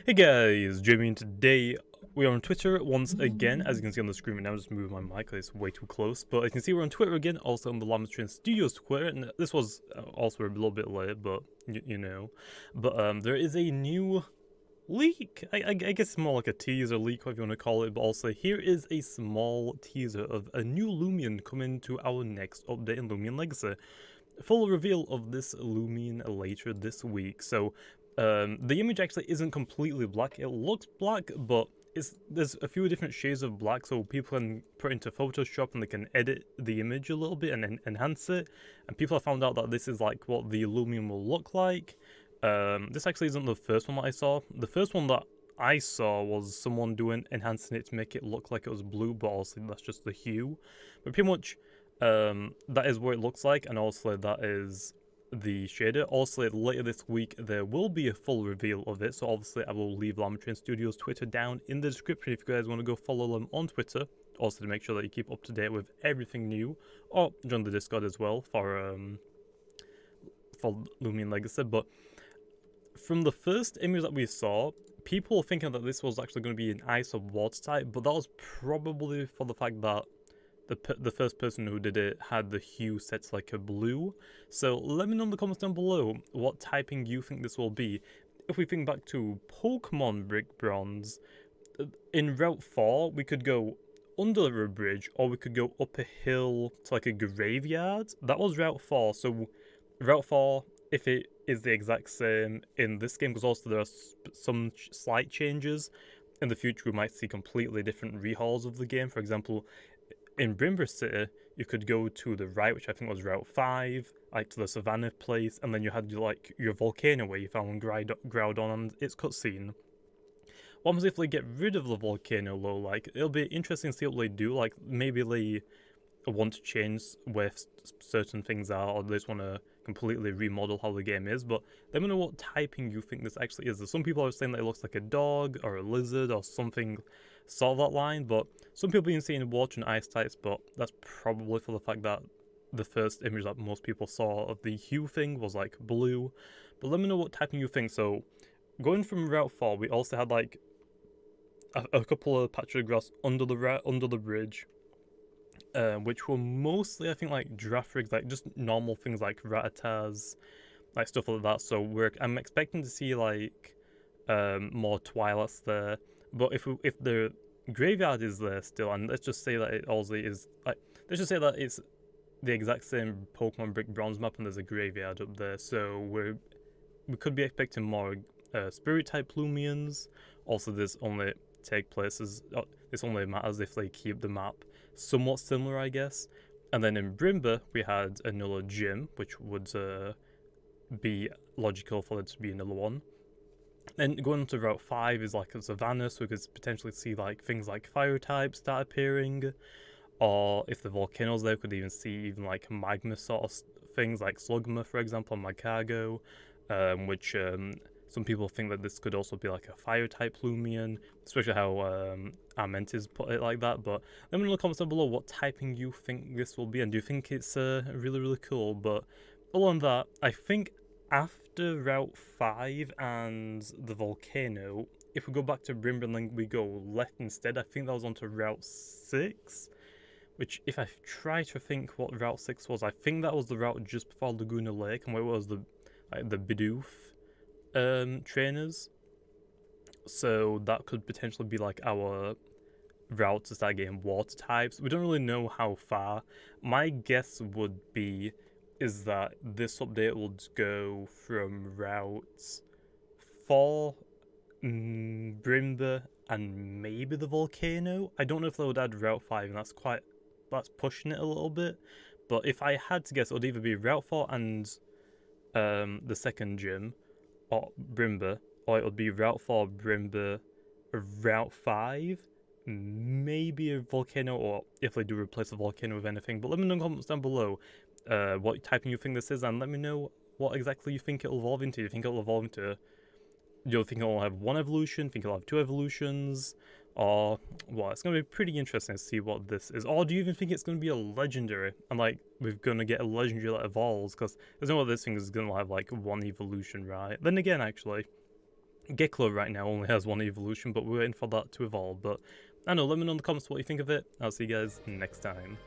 Hey guys, Jimmy, and today we are on Twitter once again. As you can see on the screen right now, just move my mic, it's way too close. But as you can see, we're on Twitter again, also on the Loomian Studios Twitter, and this was also a little bit late, but you know. But there is a new leak. I guess it's more like a teaser leak, whatever you want to call it, but also here is a small teaser of a new Loomian coming to our next update in Loomian Legacy. Full reveal of this Loomian later this week. So the image actually isn't completely black. It looks black, but there's a few different shades of black, so people can put into Photoshop and they can edit the image a little bit and enhance it. And people have found out that this is like what the Loomian will look like. This actually isn't the first one that I saw. The first one that I saw was someone enhancing it to make it look like it was blue, but also that's just the hue. But pretty much that is what it looks like, and also that is the shader. Also, later this week there will be a full reveal of it, so obviously I will leave Loomian Studios Twitter down in the description if you guys want to go follow them on Twitter. Also to make sure that you keep up to date with everything new, or join the Discord as well for Loomian Legacy. But from the first image that we saw, people were thinking that this was actually going to be an ice or water type, but that was probably for the fact that the first person who did it had the hue set to like a blue. So let me know in the comments down below what typing you think this will be. If we think back to Pokemon Brick Bronze, in Route 4 we could go under a bridge or we could go up a hill to like a graveyard. That was Route 4, so Route 4, if it is the exact same in this game, because also there are some slight changes, in the future we might see completely different rehauls of the game. For example, in Brimber City, you could go to the right, which I think was Route 5, like to the Savannah place, and then you had like your volcano where you found Groudon and its cutscene. What happens if they get rid of the volcano though? Like, it'll be interesting to see what they do. Like, maybe they want to change where certain things are, or they just want to completely remodel how the game is. But let me know what typing you think this actually is. Some people are saying that it looks like a dog or a lizard or something sort of that line, but some people have been saying water and ice types, but that's probably for the fact that the first image that most people saw of the hue thing was like blue. But let me know what typing you think. So going from Route 4, we also had like a couple of patches of grass under the bridge, which were mostly, I think, like giraffe rigs, like just normal things like Rattatas, like stuff like that. So I'm expecting to see like more Twilight's there. But if the graveyard is there still, and let's just say that it also is like, let's just say that it's the exact same Pokemon Brick Bronze map and there's a graveyard up there, so we could be expecting more Spirit type Loomians. Also, this only this only matters if they keep the map somewhat similar, I guess. And then in Brimber we had another gym, which would be logical for it to be another one. Then going on to Route 5 is like a Savannah, so we could potentially see like things like fire types start appearing, or if the volcano's there, we could even see even like magma sort of things like Slugma, for example, and Magcargo, which some people think that this could also be like a fire type Loomian, especially how Armentis put it like that. But let me know in the comments down below what typing you think this will be, and do you think it's really cool? But other than that, I think after Route 5 and the volcano, if we go back to Brimber and then we go left instead, I think that was onto Route 6. Which, if I try to think what Route 6 was, I think that was the route just before Laguna Lake, and where was the Bidoof trainers. So that could potentially be like our route to start getting water types. We don't really know how far. My guess would be is that this update would go from Route 4, Brimber, and maybe the volcano. I don't know if they would add Route 5, and that's pushing it a little bit. But if I had to guess, it would either be Route 4 and the second gym, or Brimber, or it would be Route 4, Brimber, Route 5, maybe a volcano, or if they do replace the volcano with anything. But let me know in the comments down below what typing you think this is, and let me know what exactly you think it'll evolve into. Do you think it'll evolve into, do you think it'll have one evolution? Think it'll have two evolutions? Or well, it's going to be pretty interesting to see what this is. Or do you even think it's going to be a legendary, and like we're going to get a legendary that evolves? Because there's no way this thing is going to have like one evolution, right? Then again, actually, Geklo right now only has one evolution, but we're waiting for that to evolve. But I don't know, let me know in the comments what you think of it. I'll see you guys next time.